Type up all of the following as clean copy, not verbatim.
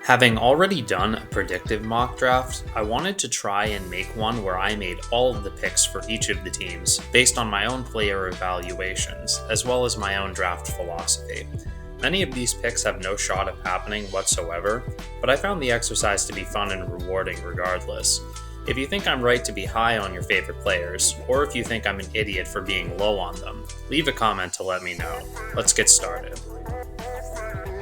Having already done a predictive mock draft, I wanted to try and make one where I made all of the picks for each of the teams based on my own player evaluations, as well as my own draft philosophy. Many of these picks have no shot of happening whatsoever, but I found the exercise to be fun and rewarding regardless. If you think I'm right to be high on your favorite players, or if you think I'm an idiot for being low on them, leave a comment to let me know. Let's get started.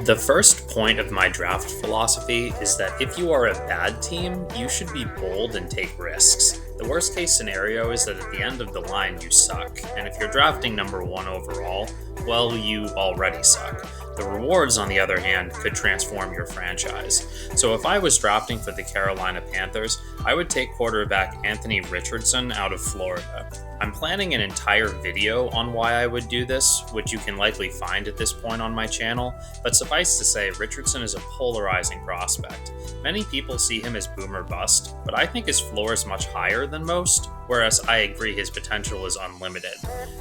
The first point of my draft philosophy is that if you are a bad team, you should be bold and take risks. The worst case scenario is that at the end of the line you suck, and if you're drafting number 1 overall, well, you already suck. The rewards, on the other hand, could transform your franchise. So if I was drafting for the Carolina Panthers, I would take quarterback Anthony Richardson out of Florida. I'm planning an entire video on why I would do this, which you can likely find at this point on my channel, but suffice to say, Richardson is a polarizing prospect. Many people see him as boom or bust, but I think his floor is much higher than most, whereas I agree his potential is unlimited.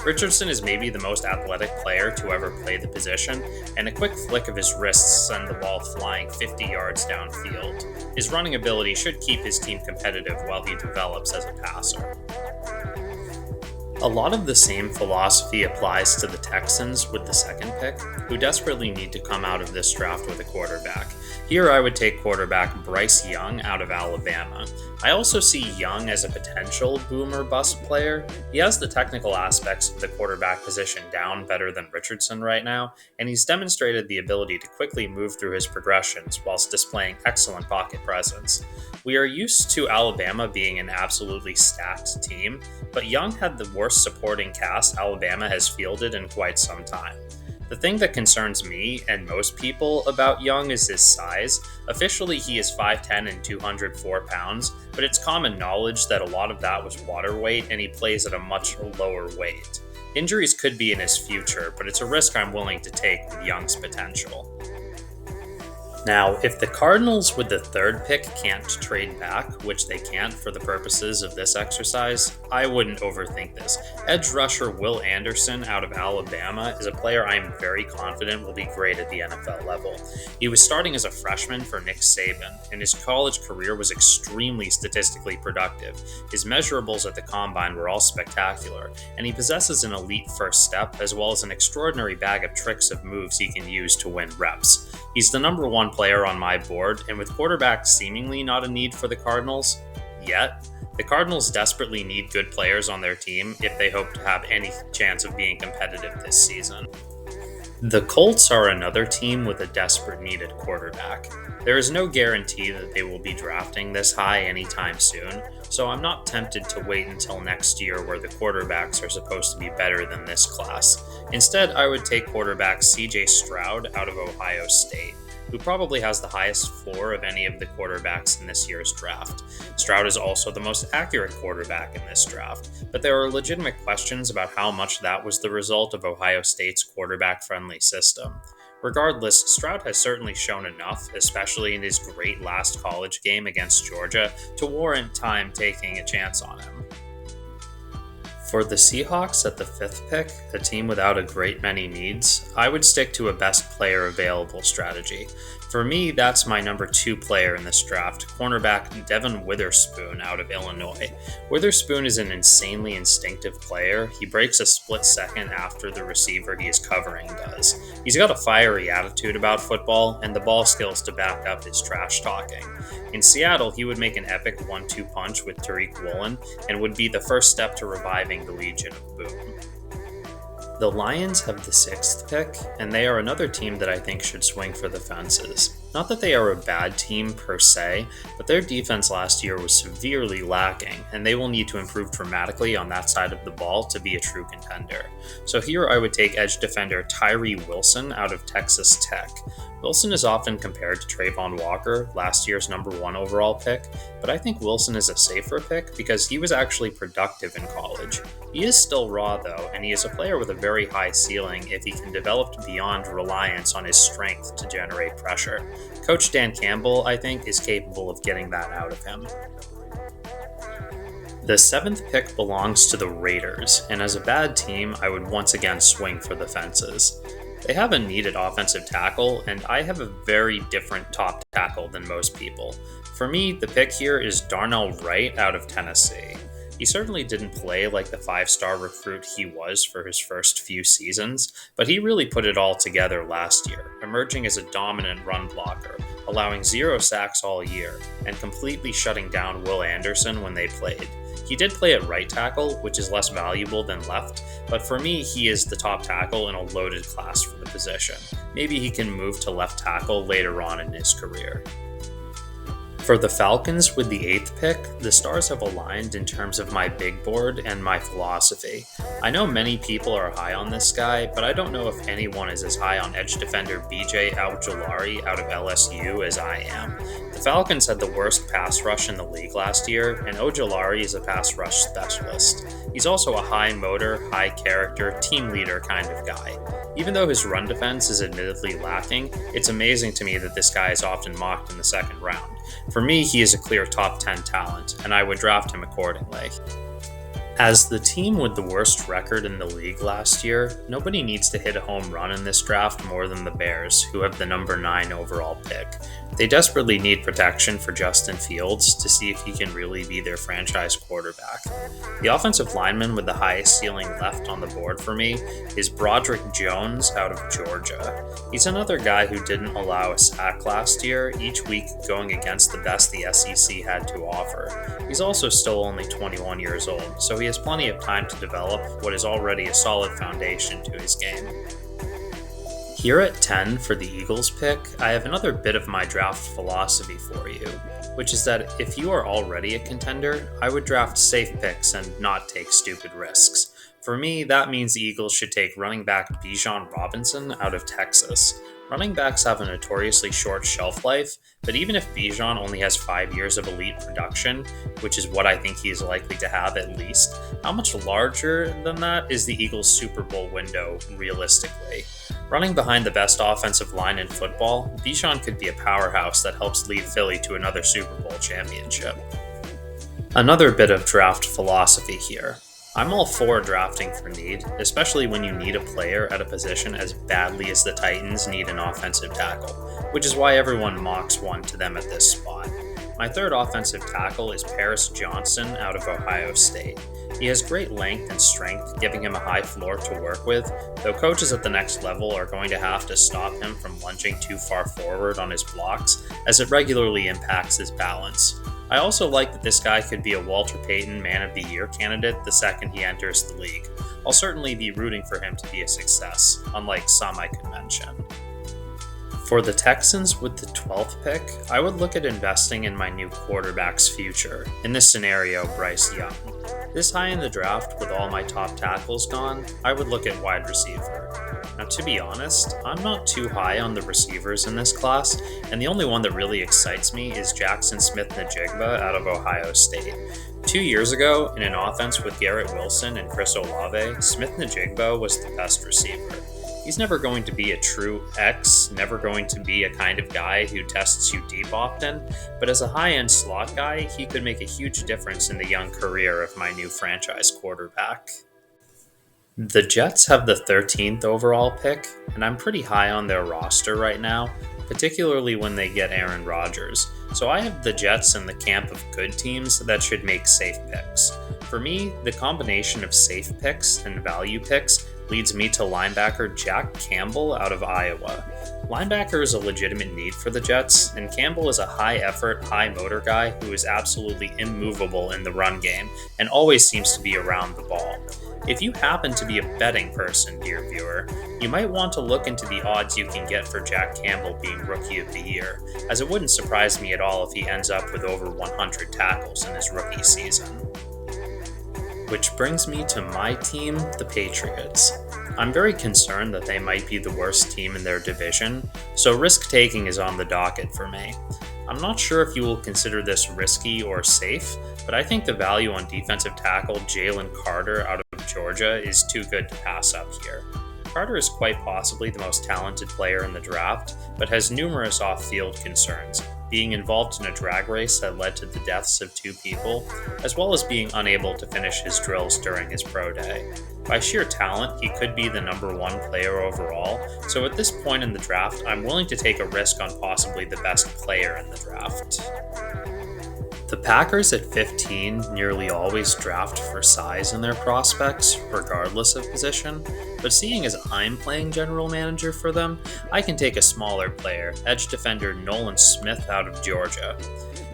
Richardson is maybe the most athletic player to ever play the position, and a quick flick of his wrists send the ball flying 50 yards downfield. His running ability should keep his team competitive while he develops as a passer. A lot of the same philosophy applies to the Texans with the second pick, who desperately need to come out of this draft with a quarterback. Here I would take quarterback Bryce Young out of Alabama. I also see Young as a potential boom or bust player. He has the technical aspects of the quarterback position down better than Richardson right now, and he's demonstrated the ability to quickly move through his progressions whilst displaying excellent pocket presence. We are used to Alabama being an absolutely stacked team, but Young had the worst supporting cast Alabama has fielded in quite some time. The thing that concerns me and most people about Young is his size. Officially, he is 5'10 and 204 pounds, but it's common knowledge that a lot of that was water weight and he plays at a much lower weight. Injuries could be in his future, but it's a risk I'm willing to take with Young's potential. Now, if the Cardinals with the third pick can't trade back, which they can't for the purposes of this exercise, I wouldn't overthink this. Edge rusher Will Anderson out of Alabama is a player I am very confident will be great at the NFL level. He was starting as a freshman for Nick Saban, and his college career was extremely statistically productive. His measurables at the combine were all spectacular, and he possesses an elite first step as well as an extraordinary bag of tricks of moves he can use to win reps. He's the number 1 player on my board, and with quarterbacks seemingly not a need for the Cardinals yet, the Cardinals desperately need good players on their team if they hope to have any chance of being competitive this season. The Colts are another team with a desperate need at quarterback. There is no guarantee that they will be drafting this high anytime soon, so I'm not tempted to wait until next year where the quarterbacks are supposed to be better than this class. Instead, I would take quarterback CJ Stroud out of Ohio State, who probably has the highest floor of any of the quarterbacks in this year's draft. Stroud is also the most accurate quarterback in this draft, but there are legitimate questions about how much that was the result of Ohio State's quarterback-friendly system. Regardless, Stroud has certainly shown enough, especially in his great last college game against Georgia, to warrant time taking a chance on him. For the Seahawks at the 5th pick, a team without a great many needs, I would stick to a best player available strategy. For me, that's my number 2 player in this draft, cornerback Devon Witherspoon out of Illinois. Witherspoon is an insanely instinctive player. He breaks a split second after the receiver he is covering does. He's got a fiery attitude about football and the ball skills to back up his trash talking. In Seattle, he would make an epic 1-2 punch with Tariq Woolen and would be the first step to reviving the Legion of Boom. The Lions have the 6th pick, and they are another team that I think should swing for the fences. Not that they are a bad team per se, but their defense last year was severely lacking, and they will need to improve dramatically on that side of the ball to be a true contender. So here I would take edge defender Tyree Wilson out of Texas Tech. Wilson is often compared to Trayvon Walker, last year's number 1 overall pick, but I think Wilson is a safer pick because he was actually productive in college. He is still raw though, and he is a player with a very high ceiling if he can develop beyond reliance on his strength to generate pressure. Coach Dan Campbell, I think, is capable of getting that out of him. The 7th pick belongs to the Raiders, and as a bad team, I would once again swing for the fences. They have a needed offensive tackle, and I have a very different top tackle than most people. For me, the pick here is Darnell Wright out of Tennessee. He certainly didn't play like the 5-star recruit he was for his first few seasons, but he really put it all together last year, emerging as a dominant run blocker, allowing 0 sacks all year, and completely shutting down Will Anderson when they played. He did play at right tackle, which is less valuable than left, but for me, he is the top tackle in a loaded class for the position. Maybe he can move to left tackle later on in his career. For the Falcons with the 8th pick, the stars have aligned in terms of my big board and my philosophy. I know many people are high on this guy, but I don't know if anyone is as high on edge defender BJ Ojulari out of LSU as I am. The Falcons had the worst pass rush in the league last year, and Ojulari is a pass rush specialist. He's also a high motor, high character, team leader kind of guy. Even though his run defense is admittedly lacking, it's amazing to me that this guy is often mocked in the second round. For me, he is a clear top 10 talent, and I would draft him accordingly. As the team with the worst record in the league last year, nobody needs to hit a home run in this draft more than the Bears, who have the number 9 overall pick. They desperately need protection for Justin Fields to see if he can really be their franchise quarterback. The offensive lineman with the highest ceiling left on the board for me is Broderick Jones out of Georgia. He's another guy who didn't allow a sack last year, each week going against the best the SEC had to offer. He's also still only 21 years old, so he has plenty of time to develop what is already a solid foundation to his game. Here at 10 for the Eagles pick, I have another bit of my draft philosophy for you, which is that if you are already a contender, I would draft safe picks and not take stupid risks. For me, that means the Eagles should take running back Bijan Robinson out of Texas. Running backs have a notoriously short shelf life, but even if Bijan only has 5 years of elite production, which is what I think he is likely to have at least, how much larger than that is the Eagles' Super Bowl window realistically? Running behind the best offensive line in football, Bijan could be a powerhouse that helps lead Philly to another Super Bowl championship. Another bit of draft philosophy here. I'm all for drafting for need, especially when you need a player at a position as badly as the Titans need an offensive tackle, which is why everyone mocks one to them at this spot. My third offensive tackle is Paris Johnson out of Ohio State. He has great length and strength, giving him a high floor to work with, though coaches at the next level are going to have to stop him from lunging too far forward on his blocks, as it regularly impacts his balance. I also like that this guy could be a Walter Payton Man of the Year candidate the second he enters the league. I'll certainly be rooting for him to be a success, unlike some I could mention. For the Texans with the 12th pick, I would look at investing in my new quarterback's future, in this scenario, Bryce Young. This high in the draft, with all my top tackles gone, I would look at wide receiver. Now, to be honest, I'm not too high on the receivers in this class, and the only one that really excites me is Jackson Smith-Njigba out of Ohio State. 2 years ago, in an offense with Garrett Wilson and Chris Olave, Smith-Njigba was the best receiver. He's never going to be a true X, never going to be a kind of guy who tests you deep often, but as a high-end slot guy, he could make a huge difference in the young career of my new franchise quarterback. The Jets have the 13th overall pick, and I'm pretty high on their roster right now, particularly when they get Aaron Rodgers. So I have the Jets in the camp of good teams that should make safe picks. For me, the combination of safe picks and value picks leads me to linebacker Jack Campbell out of Iowa. Linebacker is a legitimate need for the Jets, and Campbell is a high-effort, high-motor guy who is absolutely immovable in the run game and always seems to be around the ball. If you happen to be a betting person, dear viewer, you might want to look into the odds you can get for Jack Campbell being Rookie of the Year, as it wouldn't surprise me at all if he ends up with over 100 tackles in his rookie season. Which brings me to my team, the Patriots. I'm very concerned that they might be the worst team in their division, so risk-taking is on the docket for me. I'm not sure if you will consider this risky or safe, but I think the value on defensive tackle Jalen Carter out of Georgia is too good to pass up here. Carter is quite possibly the most talented player in the draft, but has numerous off-field concerns. being involved in a drag race that led to the deaths of 2 people, as well as being unable to finish his drills during his pro day. By sheer talent, he could be the number 1 player overall, so at this point in the draft, I'm willing to take a risk on possibly the best player in the draft. The Packers at 15 nearly always draft for size in their prospects, regardless of position, but seeing as I'm playing general manager for them, I can take a smaller player, edge defender Nolan Smith out of Georgia.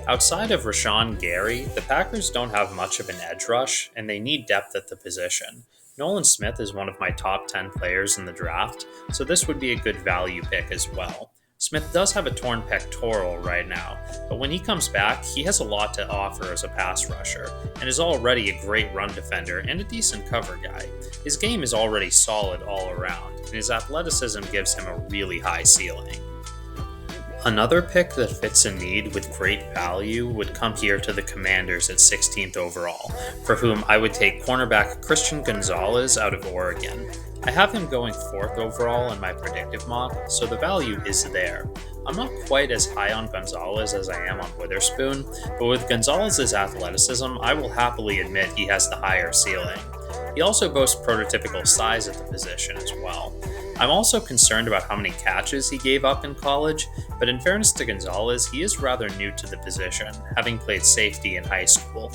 Outside of Rashawn Gary, the Packers don't have much of an edge rush, and they need depth at the position. Nolan Smith is one of my top 10 players in the draft, so this would be a good value pick as well. Smith does have a torn pectoral right now, but when he comes back, he has a lot to offer as a pass rusher, and is already a great run defender and a decent cover guy. His game is already solid all around, and his athleticism gives him a really high ceiling. Another pick that fits a need with great value would come here to the Commanders at 16th overall, for whom I would take cornerback Christian Gonzalez out of Oregon. I have him going 4th overall in my predictive mock, so the value is there. I'm not quite as high on Gonzalez as I am on Witherspoon, but with Gonzalez's athleticism, I will happily admit he has the higher ceiling. He also boasts prototypical size at the position as well. I'm also concerned about how many catches he gave up in college, but in fairness to Gonzalez, he is rather new to the position, having played safety in high school.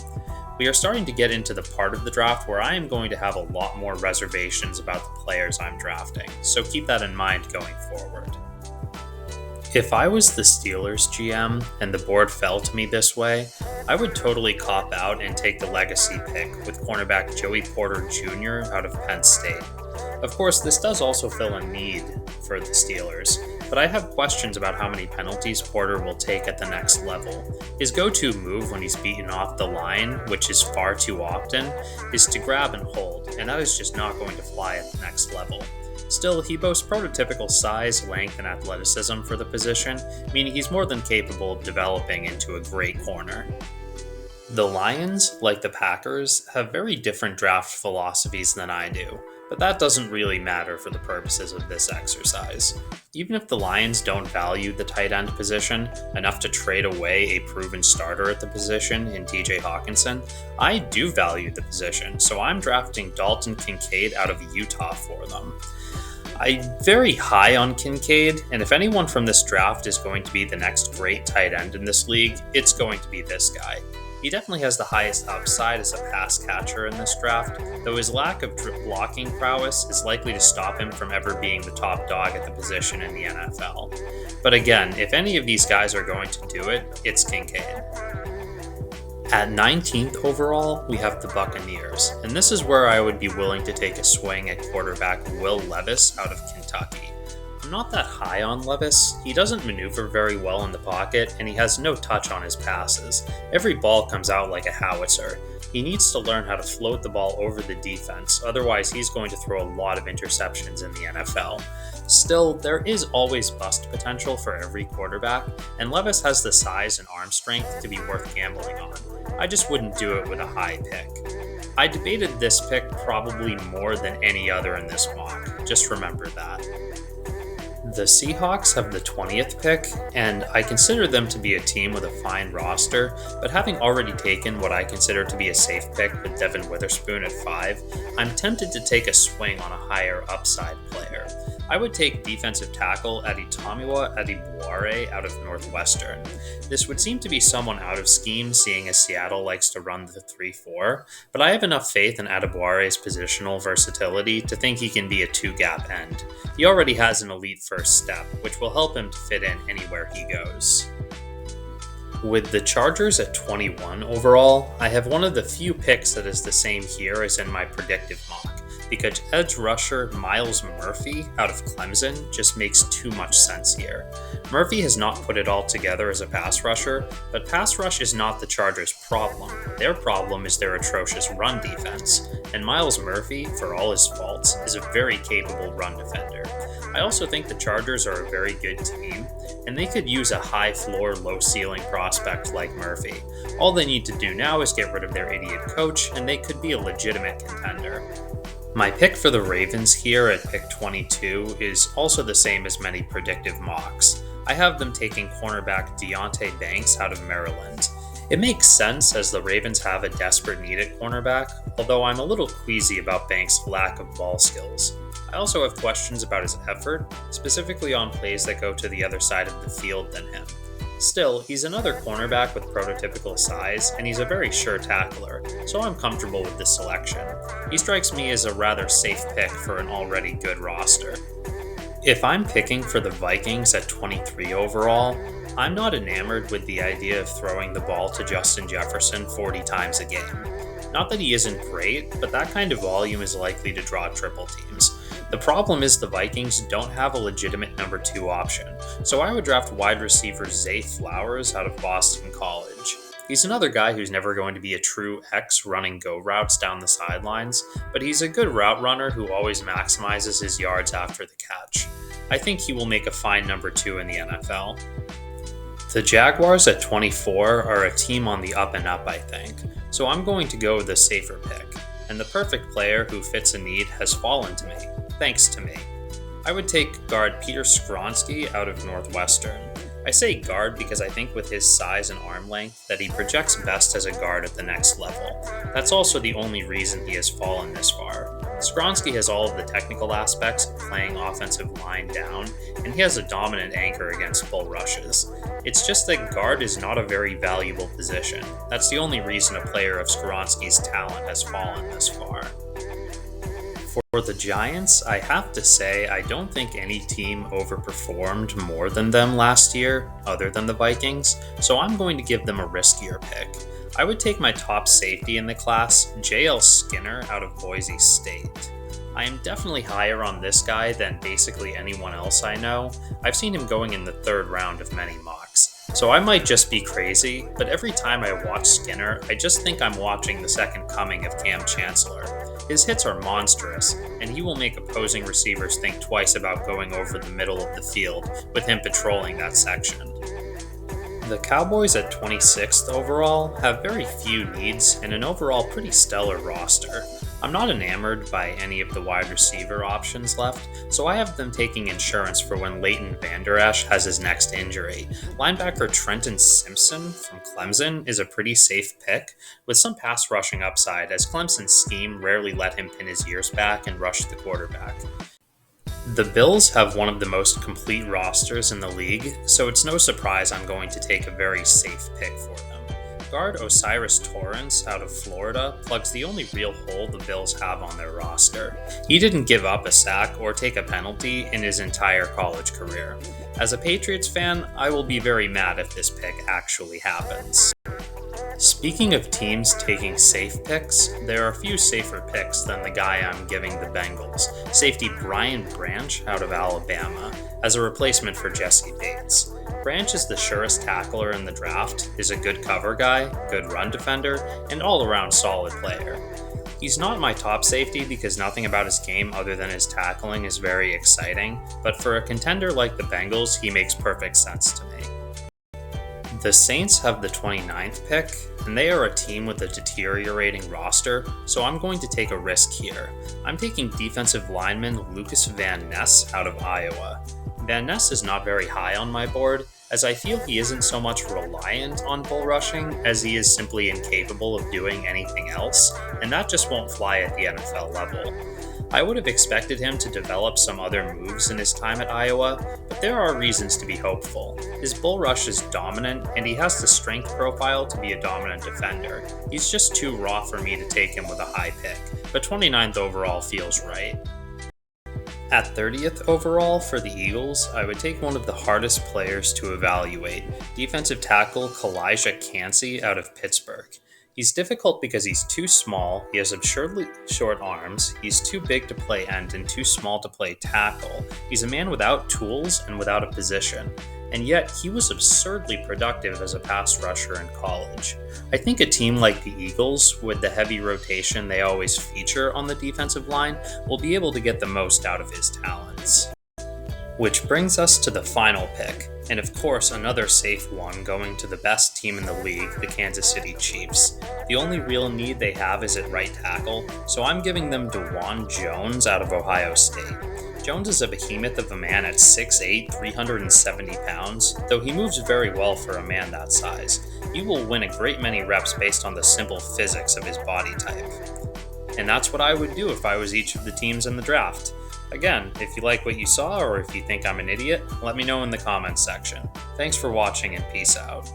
We are starting to get into the part of the draft where I am going to have a lot more reservations about the players I'm drafting, so keep that in mind going forward. If I was the Steelers GM and the board fell to me this way, I would totally cop out and take the legacy pick with cornerback Joey Porter Jr. out of Penn State. Of course, this does also fill a need for the Steelers, but I have questions about how many penalties Porter will take at the next level. His go-to move when he's beaten off the line, which is far too often, is to grab and hold, and that is just not going to fly at the next level. Still, he boasts prototypical size, length, and athleticism for the position, meaning he's more than capable of developing into a great corner. The Lions, like the Packers, have very different draft philosophies than I do, but that doesn't really matter for the purposes of this exercise. Even if the Lions don't value the tight end position enough to trade away a proven starter at the position in TJ Hawkinson, I do value the position, so I'm drafting Dalton Kincaid out of Utah for them. I'm very high on Kincaid, and if anyone from this draft is going to be the next great tight end in this league, it's going to be this guy. He definitely has the highest upside as a pass catcher in this draft, though his lack of blocking prowess is likely to stop him from ever being the top dog at the position in the NFL. But again, if any of these guys are going to do it, it's Kincaid. At 19th overall, we have the Buccaneers, and this is where I would be willing to take a swing at quarterback Will Levis out of Kentucky. I'm not that high on Levis. He doesn't maneuver very well in the pocket, and he has no touch on his passes. Every ball comes out like a howitzer. He needs to learn how to float the ball over the defense, otherwise he's going to throw a lot of interceptions in the NFL. Still, there is always bust potential for every quarterback, and Levis has the size and arm strength to be worth gambling on. I just wouldn't do it with a high pick. I debated this pick probably more than any other in this mock, just remember that. The Seahawks have the 20th pick, and I consider them to be a team with a fine roster, but having already taken what I consider to be a safe pick with Devin Witherspoon at 5, I'm tempted to take a swing on a higher upside player. I would take defensive tackle Adetomiwa Adebawore out of Northwestern. This would seem to be someone out of scheme, seeing as Seattle likes to run the 3-4, but I have enough faith in Adebayore's positional versatility to think he can be a 2-gap end. He already has an elite first step, which will help him to fit in anywhere he goes. With the Chargers at 21 overall, I have one of the few picks that is the same here as in my predictive mock, because edge rusher Myles Murphy out of Clemson just makes too much sense here. Murphy has not put it all together as a pass rusher, but pass rush is not the Chargers' problem. Their problem is their atrocious run defense, and Myles Murphy, for all his faults, is a very capable run defender. I also think the Chargers are a very good team, and they could use a high floor, low ceiling prospect like Murphy. All they need to do now is get rid of their idiot coach, and they could be a legitimate contender. My pick for the Ravens here at pick 22 is also the same as many predictive mocks. I have them taking cornerback Deonte Banks out of Maryland. It makes sense as the Ravens have a desperate need at cornerback, although I'm a little queasy about Banks' lack of ball skills. I also have questions about his effort, specifically on plays that go to the other side of the field than him. Still, he's another cornerback with prototypical size, and he's a very sure tackler, so I'm comfortable with this selection. He strikes me as a rather safe pick for an already good roster. If I'm picking for the Vikings at 23 overall, I'm not enamored with the idea of throwing the ball to Justin Jefferson 40 times a game. Not that he isn't great, but that kind of volume is likely to draw triple teams. The problem is the Vikings don't have a legitimate number 2 option, so I would draft wide receiver Zay Flowers out of Boston College. He's another guy who's never going to be a true X running go routes down the sidelines, but he's a good route runner who always maximizes his yards after the catch. I think he will make a fine number 2 in the NFL. The Jaguars at 24 are a team on the up and up, I think, so I'm going to go with a safer pick, and the perfect player who fits a need has fallen to me, thanks to me. I would take guard Peter Skoronski out of Northwestern. I say guard because I think with his size and arm length that he projects best as a guard at the next level. That's also the only reason he has fallen this far. Skoronski has all of the technical aspects of playing offensive line down, and he has a dominant anchor against bull rushes. It's just that guard is not a very valuable position. That's the only reason a player of Skoronski's talent has fallen this far. For the Giants, I have to say I don't think any team overperformed more than them last year, other than the Vikings, so I'm going to give them a riskier pick. I would take my top safety in the class, J.L. Skinner out of Boise State. I am definitely higher on this guy than basically anyone else I know. I've seen him going in the 3rd round of many mocks. So I might just be crazy, but every time I watch Skinner, I just think I'm watching the second coming of Cam Chancellor. His hits are monstrous, and he will make opposing receivers think twice about going over the middle of the field with him patrolling that section. The Cowboys at 26th overall have very few needs and an overall pretty stellar roster. I'm not enamored by any of the wide receiver options left, so I have them taking insurance for when Leighton Vander Esch has his next injury. Linebacker Trenton Simpson from Clemson is a pretty safe pick, with some pass rushing upside, as Clemson's scheme rarely let him pin his ears back and rush the quarterback. The Bills have one of the most complete rosters in the league, so it's no surprise I'm going to take a very safe pick for them. Guard Osiris Torrance out of Florida plugs the only real hole the Bills have on their roster. He didn't give up a sack or take a penalty in his entire college career. As a Patriots fan, I will be very mad if this pick actually happens. Speaking of teams taking safe picks, there are a few safer picks than the guy I'm giving the Bengals, safety Brian Branch out of Alabama, as a replacement for Jesse Bates. Branch is the surest tackler in the draft, is a good cover guy, good run defender, and all-around solid player. He's not my top safety because nothing about his game other than his tackling is very exciting, but for a contender like the Bengals, he makes perfect sense to me. The Saints have the 29th pick, and they are a team with a deteriorating roster, so I'm going to take a risk here. I'm taking defensive lineman Lucas Van Ness out of Iowa. Van Ness is not very high on my board, as I feel he isn't so much reliant on bull rushing as he is simply incapable of doing anything else, and that just won't fly at the NFL level. I would have expected him to develop some other moves in his time at Iowa, but there are reasons to be hopeful. His bull rush is dominant, and he has the strength profile to be a dominant defender. He's just too raw for me to take him with a high pick, but 29th overall feels right. At 30th overall for the Eagles, I would take one of the hardest players to evaluate, defensive tackle Kalijah Kancey out of Pittsburgh. He's difficult because he's too small, he has absurdly short arms, he's too big to play end and too small to play tackle. He's a man without tools and without a position, and yet he was absurdly productive as a pass rusher in college. I think a team like the Eagles, with the heavy rotation they always feature on the defensive line, will be able to get the most out of his talents. Which brings us to the final pick, and of course another safe one going to the best team in the league, the Kansas City Chiefs. The only real need they have is at right tackle, so I'm giving them DeJuan Jones out of Ohio State. Jones is a behemoth of a man at 6'8", 370 pounds. Though he moves very well for a man that size, he will win a great many reps based on the simple physics of his body type. And that's what I would do if I was each of the teams in the draft. Again, if you like what you saw or if you think I'm an idiot, let me know in the comments section. Thanks for watching and peace out.